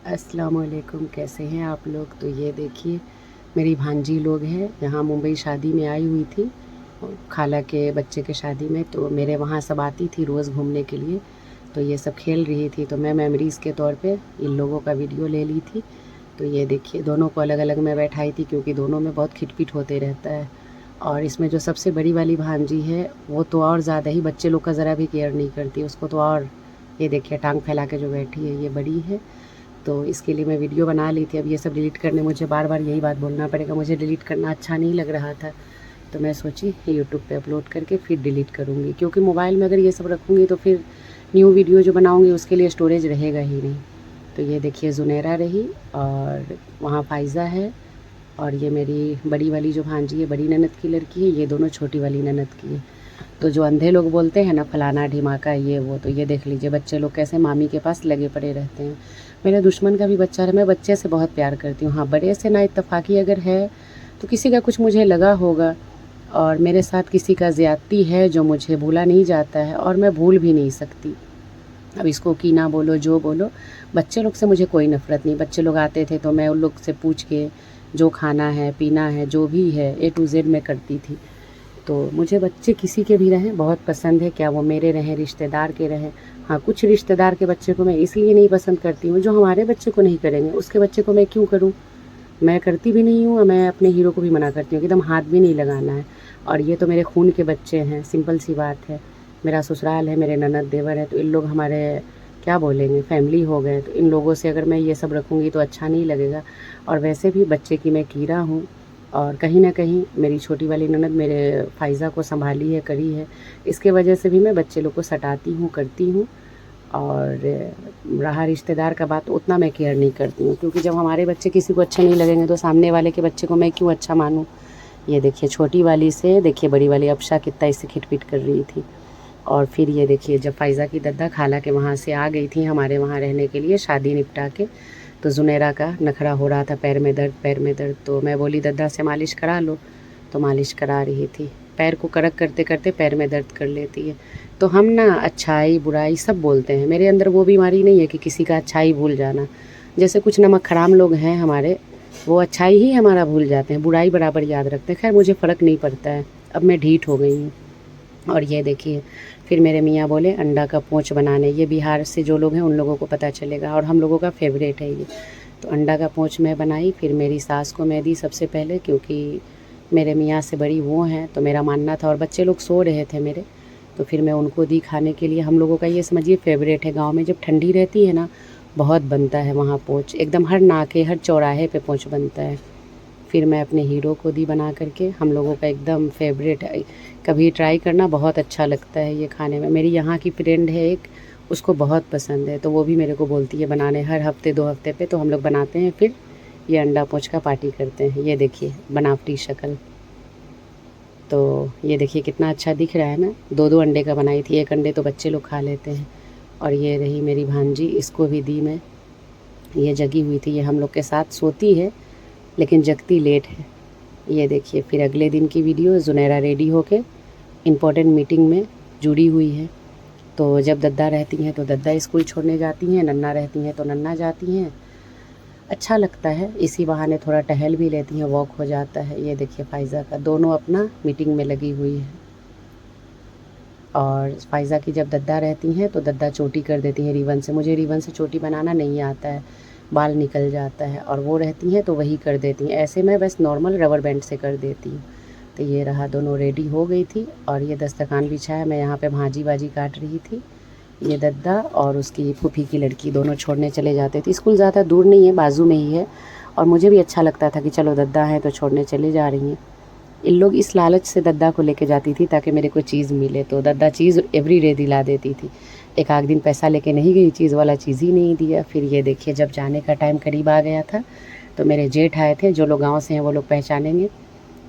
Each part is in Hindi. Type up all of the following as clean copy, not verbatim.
अस्सलामुअलैकुम, कैसे हैं आप लोग। तो ये देखिए मेरी भांजी लोग हैं, यहाँ मुंबई शादी में आई हुई थी, खाला के बच्चे के शादी में। तो मेरे वहाँ सब आती थी रोज़ घूमने के लिए। तो ये सब खेल रही थी, तो मैं मेमोरीज़ के तौर पे इन लोगों का वीडियो ले ली थी। तो ये देखिए दोनों को अलग अलग मैं बैठाई थी, क्योंकि दोनों में बहुत खिटपिट होते रहता है। और इसमें जो सबसे बड़ी वाली भांजी है वो तो और ज़्यादा ही बच्चे लोग का ज़रा भी केयर नहीं करती, उसको तो और। ये देखिए टांग फैला के जो बैठी है, ये बड़ी है। तो इसके लिए मैं वीडियो बना ली थी। अब ये सब डिलीट करने मुझे बार बार यही बात बोलना पड़ेगा, मुझे डिलीट करना अच्छा नहीं लग रहा था। तो मैं सोची यूट्यूब पे अपलोड करके फिर डिलीट करूँगी, क्योंकि मोबाइल में अगर ये सब रखूँगी तो फिर न्यू वीडियो जो बनाऊँगी उसके लिए स्टोरेज रहेगा ही नहीं। तो ये देखिए ज़ुनैरा रही, और वहाँ फ़ाइज़ा है, और ये मेरी बड़ी वाली जो भांजी है, बड़ी ननद की लड़की है, ये दोनों छोटी वाली ननद की है। तो जो अंधे लोग बोलते हैं ना फलाना ढिमाका ये वो, तो ये देख लीजिए बच्चे लोग कैसे मामी के पास लगे पड़े रहते हैं। मेरे दुश्मन का भी बच्चा है, मैं बच्चे से बहुत प्यार करती हूँ। हाँ, बड़े से ना इत्तेफाकी अगर है तो किसी का कुछ मुझे लगा होगा, और मेरे साथ किसी का ज़्यादती है जो मुझे भूला नहीं जाता है, और मैं भूल भी नहीं सकती। अब इसको कीना बोलो जो बोलो, बच्चे लोग से मुझे कोई नफ़रत नहीं। बच्चे लोग आते थे तो मैं उन लोग से पूछ के जो खाना है पीना है जो भी है A to Z मैं करती थी। तो मुझे बच्चे किसी के भी रहें बहुत पसंद है, क्या वो मेरे रहें रिश्तेदार के रहें। हाँ, कुछ रिश्तेदार के बच्चे को मैं इसलिए नहीं पसंद करती हूँ, जो हमारे बच्चे को नहीं करेंगे उसके बच्चे को मैं क्यों करूँ। मैं करती भी नहीं हूँ, और मैं अपने हीरो को भी मना करती हूँ कि एकदम हाथ भी नहीं लगाना है। और ये तो मेरे खून के बच्चे हैं, सिंपल सी बात है। मेरा ससुराल है, मेरे ननद देवर हैं, तो इन लोग हमारे क्या बोलेंगे, फैमिली हो गए। तो इन लोगों से अगर मैं ये सब रखूँगी तो अच्छा नहीं लगेगा। और वैसे भी बच्चे की मैं कीड़ा हूँ, और कहीं न कहीं मेरी छोटी वाली ननद मेरे फ़ाइज़ा को सँभाली है, करी है। इसके वजह से भी मैं बच्चे लोग को सताती हूँ, करती हूँ। और रहा रिश्तेदार का बात, उतना मैं केयर नहीं करती हूँ, क्योंकि जब हमारे बच्चे किसी को अच्छे नहीं लगेंगे तो सामने वाले के बच्चे को मैं क्यों अच्छा मानूँ। ये देखिए छोटी वाली से देखिए बड़ी वाली अब्शा कितना इससे खिटपिट कर रही थी। और फिर ये देखिए जब फ़ाइज़ा की दद्दा खाला के वहाँ से आ गई थी हमारे वहाँ रहने के लिए शादी निपटा के, तो ज़ुनैरा का नखरा हो रहा था, पैर में दर्द पैर में दर्द। तो मैं बोली दद्दा से मालिश करा लो, तो मालिश करा रही थी। पैर को कड़क करते करते पैर में दर्द कर लेती है। तो हम ना अच्छाई बुराई सब बोलते हैं, मेरे अंदर वो बीमारी नहीं है कि किसी का अच्छाई भूल जाना। जैसे कुछ नमक हराम लोग हैं हमारे, वो अच्छाई ही हमारा भूल जाते हैं, बुराई बराबर याद रखते हैं। खैर मुझे फ़र्क नहीं पड़ता है, अब मैं ढीठ हो गई हूँ। और ये देखिए फिर मेरे मियाँ बोले अंडा का पोंच बनाने, ये बिहार से जो लोग हैं उन लोगों को पता चलेगा, और हम लोगों का फेवरेट है ये। तो अंडा का पोंच मैं बनाई, फिर मेरी सास को मैं दी सबसे पहले, क्योंकि मेरे मियाँ से बड़ी वो हैं, तो मेरा मानना था। और बच्चे लोग सो रहे थे मेरे, तो फिर मैं उनको दी खाने के लिए। हम लोगों का ये समझिए फेवरेट है, गाँव में जब ठंडी रहती है ना बहुत बनता है वहाँ पोंच, एकदम हर नाके हर चौराहे पे पोंच बनता है। फिर मैं अपने हीरो को दी बना करके, हम लोगों का एकदम फेवरेट है। कभी ट्राई करना, बहुत अच्छा लगता है ये खाने में। मेरी यहाँ की फ्रेंड है एक, उसको बहुत पसंद है, तो वो भी मेरे को बोलती है बनाने, हर हफ्ते 2 हफ्ते पे तो हम लोग बनाते हैं। फिर ये अंडा पोंच का पार्टी करते हैं। ये देखिए बनावटी शक्ल, तो ये देखिए कितना अच्छा दिख रहा है ना। 2-2 अंडे का बनाई थी, एक अंडे तो बच्चे लोग खा लेते हैं। और ये रही मेरी भांजी, इसको भी दी मैं। ये जगी हुई थी, ये हम लोग के साथ सोती है लेकिन जगती लेट है। ये देखिए फिर अगले दिन की वीडियो, ज़ुनैरा रेडी होके इम्पोर्टेंट मीटिंग में जुड़ी हुई है। तो जब दद्दा रहती हैं तो दद्दा स्कूल छोड़ने जाती हैं, नन्ना रहती हैं तो नन्ना जाती हैं। अच्छा लगता है, इसी बहाने थोड़ा टहल भी लेती हैं, वॉक हो जाता है। ये देखिए फ़ाइज़ा का, दोनों अपना मीटिंग में लगी हुई है। और फ़ाइज़ा की जब दद्दा रहती हैं तो दद्दा चोटी कर देती हैं रिबन से। मुझे रिबन से चोटी बनाना नहीं आता है, बाल निकल जाता है, और वो रहती हैं तो वही कर देती हैं। ऐसे मैं बस नॉर्मल रबर बैंड से कर देती हूँ। तो ये रहा, दोनों रेडी हो गई थी, और ये दस्तरखान बिछाया, मैं यहाँ पे भाजी बाजी काट रही थी। ये दद्दा और उसकी फूफी की लड़की दोनों छोड़ने चले जाते थे। स्कूल ज़्यादा दूर नहीं है, बाजू में ही है, और मुझे भी अच्छा लगता था कि चलो दद्दा हैं तो छोड़ने चले जा रही हैं। इन लोग इस लालच से दद्दा को लेके जाती थी ताकि मेरे को चीज़ मिले, तो दद्दा चीज़ एवरीडे दिला देती थी। एक आध दिन पैसा लेके नहीं गई, चीज़ वाला चीज़ ही नहीं दिया। फिर ये देखिए जब जाने का टाइम करीब आ गया था, तो मेरे जेठ आए थे, जो लोग गाँव से हैं वो लोग पहचानेंगे।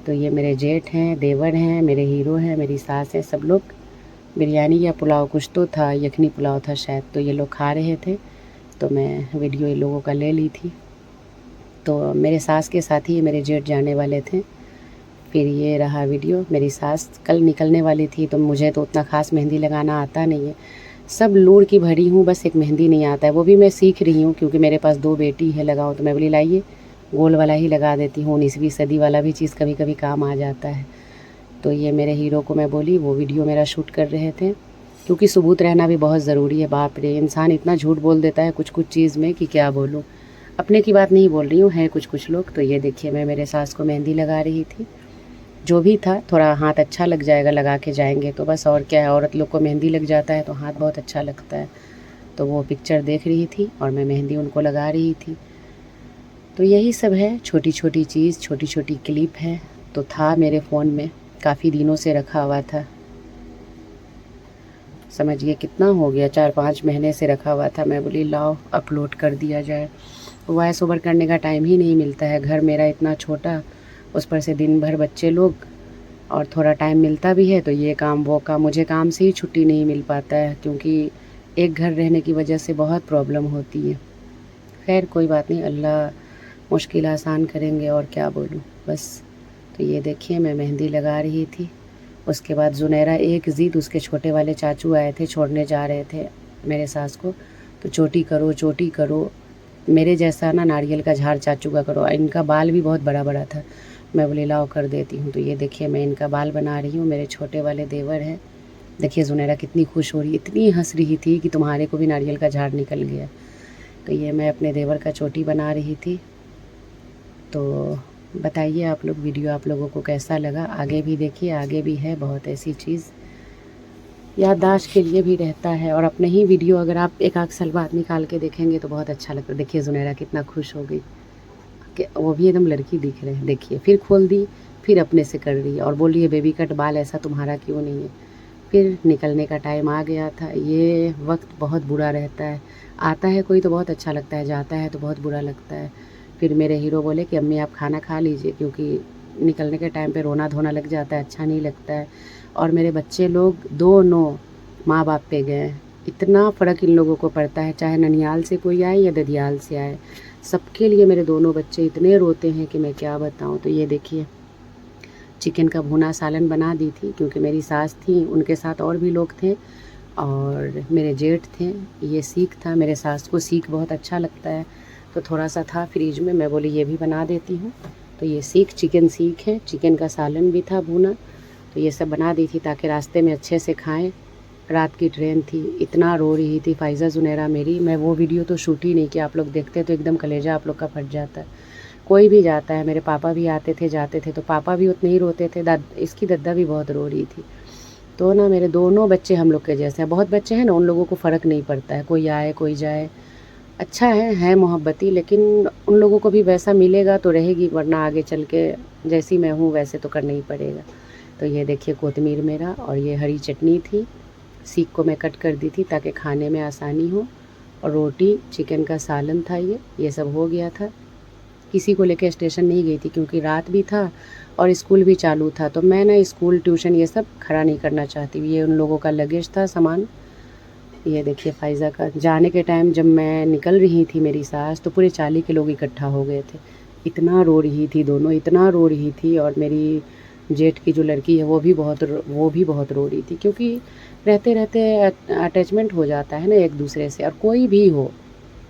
तो ये मेरे जेठ हैं, देवर हैं, मेरे हीरो हैं, मेरी सास हैं, सब लोग बिरयानी या पुलाव कुछ तो था, यखनी पुलाव था शायद, तो ये लोग खा रहे थे। तो मैं वीडियो इन लोगों का ले ली थी। तो मेरे सास के साथ ही ये मेरे जेठ जाने वाले थे। फिर ये रहा वीडियो, मेरी सास कल निकलने वाली थी, तो मुझे तो उतना ख़ास मेहंदी लगाना आता नहीं है, सब लूर की भरी हूँ, बस एक मेहंदी नहीं आता है, वो भी मैं सीख रही हूँ क्योंकि मेरे पास 2 बेटी है लगाओ, तो मैं बोली लाइए गोल वाला ही लगा देती हूँ, 19वीं सदी वाला भी चीज़ कभी कभी काम आ जाता है। तो ये मेरे हीरो को मैं बोली, वो वीडियो मेरा शूट कर रहे थे क्योंकि सबूत रहना भी बहुत ज़रूरी है। बाप रे, इंसान इतना झूठ बोल देता है कुछ कुछ चीज़ में कि क्या बोलूँ। अपने की बात नहीं बोल रही हूँ, हैं कुछ कुछ लोग। तो ये देखिए मैं मेरे सास को मेहंदी लगा रही थी, जो भी था थोड़ा हाथ अच्छा लग जाएगा लगा के जाएंगे तो बस, और क्या है, औरत लोग को मेहंदी लग जाता है तो हाथ बहुत अच्छा लगता है। तो वो पिक्चर देख रही थी और मैं मेहंदी उनको लगा रही थी। तो यही सब है, छोटी छोटी चीज़, छोटी छोटी क्लिप है। तो था मेरे फ़ोन में, काफ़ी दिनों से रखा हुआ था, समझिए कितना हो गया, 4-5 महीने से रखा हुआ था। मैं बोली लाओ अपलोड कर दिया जाए। वॉइस ओवर करने का टाइम ही नहीं मिलता है, घर मेरा इतना छोटा, उस पर से दिन भर बच्चे लोग, और थोड़ा टाइम मिलता भी है तो ये काम वो काम, मुझे काम से ही छुट्टी नहीं मिल पाता है क्योंकि एक घर रहने की वजह से बहुत प्रॉब्लम होती है। खैर कोई बात नहीं, अल्लाह मुश्किल आसान करेंगे, और क्या बोलूँ बस। तो ये देखिए मैं मेहंदी लगा रही थी। उसके बाद जुनैरा एक ज़िद, उसके छोटे वाले चाचू आए थे, छोड़ने जा रहे थे मेरे सास को, तो चोटी करो चोटी करो, मेरे जैसा ना नारियल का झाड़ चाचू का करो। इनका बाल भी बहुत बड़ा बड़ा था, मैं बोली लाओ कर देती हूँ। तो ये देखिए मैं इनका बाल बना रही हूँ, मेरे छोटे वाले देवर हैं। देखिए जुनैरा कितनी खुश हो रही, इतनी हंस रही थी कि तुम्हारे को भी नारियल का झाड़ निकल गया। तो ये मैं अपने देवर का चोटी बना रही थी। तो बताइए आप लोग, वीडियो आप लोगों को कैसा लगा, आगे भी देखिए, आगे भी है बहुत ऐसी चीज़, याददाश्त के लिए भी रहता है। और अपने ही वीडियो अगर आप एक आध साल बाद निकाल के देखेंगे तो बहुत अच्छा लगता है। देखिए जुनैरा कितना खुश हो गई कि वो भी एकदम लड़की दिख रहे हैं। देखिए फिर खोल दी, फिर अपने से कर रही है और बोल रही है बेबी कट बाल ऐसा तुम्हारा क्यों नहीं है। फिर निकलने का टाइम आ गया था। ये वक्त बहुत बुरा रहता है, आता है कोई तो बहुत अच्छा लगता है, जाता है तो बहुत बुरा लगता है। फिर मेरे हीरो बोले कि अम्मी आप खाना खा लीजिए, क्योंकि निकलने के टाइम पे रोना धोना लग जाता है, अच्छा नहीं लगता है। और मेरे बच्चे लोग दोनों माँ बाप पे गए, इतना फ़र्क इन लोगों को पड़ता है, चाहे ननिहाल से कोई आए या ददियाल से आए, सबके लिए मेरे दोनों बच्चे इतने रोते हैं कि मैं क्या बताऊँ। तो ये देखिए चिकन का भुना सालन बना दी थी क्योंकि मेरी सास थी, उनके साथ और भी लोग थे और मेरे जेठ थे। ये सीख था, मेरे सास को सीख बहुत अच्छा लगता है, तो थोड़ा सा था फ्रिज में, मैं बोली ये भी बना देती हूँ। तो ये सीख चिकन सीख है, चिकन का सालन भी था भुना, तो ये सब बना दी थी ताकि रास्ते में अच्छे से खाएं। रात की ट्रेन थी, इतना रो रही थी फ़ाइज़ा जुनैरा मेरी, मैं वो वीडियो तो शूट ही नहीं किया, आप लोग देखते तो एकदम कलेजा आप लोग का फट जाता है। कोई भी जाता है, मेरे पापा भी आते थे जाते थे तो पापा भी उतने ही रोते थे, इसकी दद्दा भी बहुत रो रही थी। तो ना मेरे दोनों बच्चे हम लोग के जैसे हैं, बहुत बच्चे हैं ना, उन लोगों को फ़र्क नहीं पड़ता है, कोई आए कोई जाए, अच्छा है मोहब्बती, लेकिन उन लोगों को भी वैसा मिलेगा तो रहेगी, वरना आगे चल के जैसी मैं हूँ वैसे तो करना ही पड़ेगा। तो ये देखिए कोतमीर मेरा, और ये हरी चटनी थी, सीख को मैं कट कर दी थी ताकि खाने में आसानी हो, और रोटी, चिकन का सालन था, ये सब हो गया था। किसी को लेके स्टेशन नहीं गई थी क्योंकि रात भी था और स्कूल भी चालू था, तो मैं ना स्कूल ट्यूशन ये सब खड़ा नहीं करना चाहती। ये उन लोगों का लगेज था सामान। ये देखिए फ़ाइज़ा का, जाने के टाइम जब मैं निकल रही थी मेरी सास, तो पूरे 40 के लोग इकट्ठा हो गए थे, इतना रो रही थी दोनों, इतना रो रही थी। और मेरी जेठ की जो लड़की है वो भी बहुत रो रही थी क्योंकि रहते रहते अटैचमेंट हो जाता है ना एक दूसरे से। और कोई भी हो,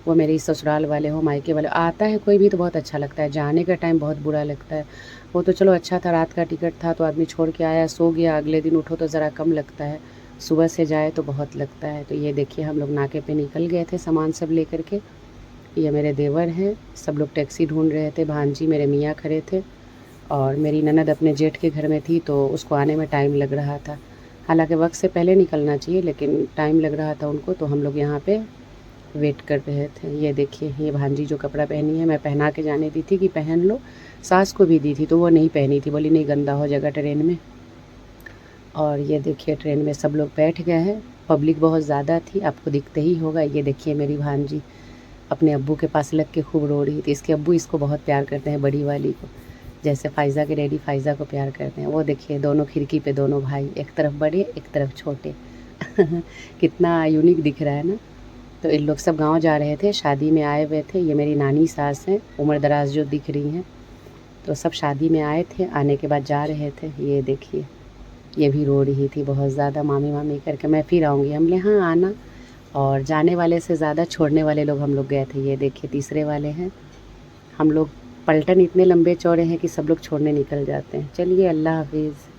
वो मेरे ससुराल वाले हो मायके वाले, आता है कोई भी तो बहुत अच्छा लगता है, जाने का टाइम बहुत बुरा लगता है। वो तो चलो अच्छा था, रात का टिकट था तो आदमी छोड़ के आया, सो गया, अगले दिन उठो तो ज़रा कम लगता है, सुबह से जाए तो बहुत लगता है। तो ये देखिए हम लोग नाके पे निकल गए थे सामान सब लेकर के। ये मेरे देवर हैं, सब लोग टैक्सी ढूंढ रहे थे, भांजी मेरे मियाँ खड़े थे, और मेरी ननद अपने जेठ के घर में थी तो उसको आने में टाइम लग रहा था। हालांकि वक्त से पहले निकलना चाहिए लेकिन टाइम लग रहा था उनको, तो हम लोग यहाँ पे वेट कर रहे थे। ये देखिए ये भांजी जो कपड़ा पहनी है, मैं पहना के जाने दी थी कि पहन लो, सास को भी दी थी तो वो नहीं पहनी थी, बोली नहीं गंदा हो जाएगा ट्रेन में। और ये देखिए ट्रेन में सब लोग बैठ गए हैं, पब्लिक बहुत ज़्यादा थी, आपको दिखते ही होगा। ये देखिए मेरी भांजी अपने अब्बू के पास लग के खूब रो रही थी, इसके अब्बू इसको बहुत प्यार करते हैं, बड़ी वाली को, जैसे फ़ाइज़ा के डैडी फ़ाइज़ा को प्यार करते हैं। वो देखिए दोनों खिड़की पे दोनों भाई, एक तरफ बड़े एक तरफ छोटे कितना यूनिक दिख रहा है ना। तो इन लोग सब गांव जा रहे थे, शादी में आए हुए थे। ये मेरी नानी सास हैं, उम्र दराज जो दिख रही हैं, तो सब शादी में आए थे, आने के बाद जा रहे थे। ये देखिए ये भी रो रही थी बहुत ज़्यादा, मामी मामी करके, मैं फिर आऊँगी, हम बोले हाँ आना। और जाने वाले से ज़्यादा छोड़ने वाले लोग हम लोग गए थे। ये देखिए तीसरे वाले हैं। हम लोग पलटन इतने लंबे चौड़े हैं कि सब लोग छोड़ने निकल जाते हैं। चलिए अल्लाह हाफ़िज़।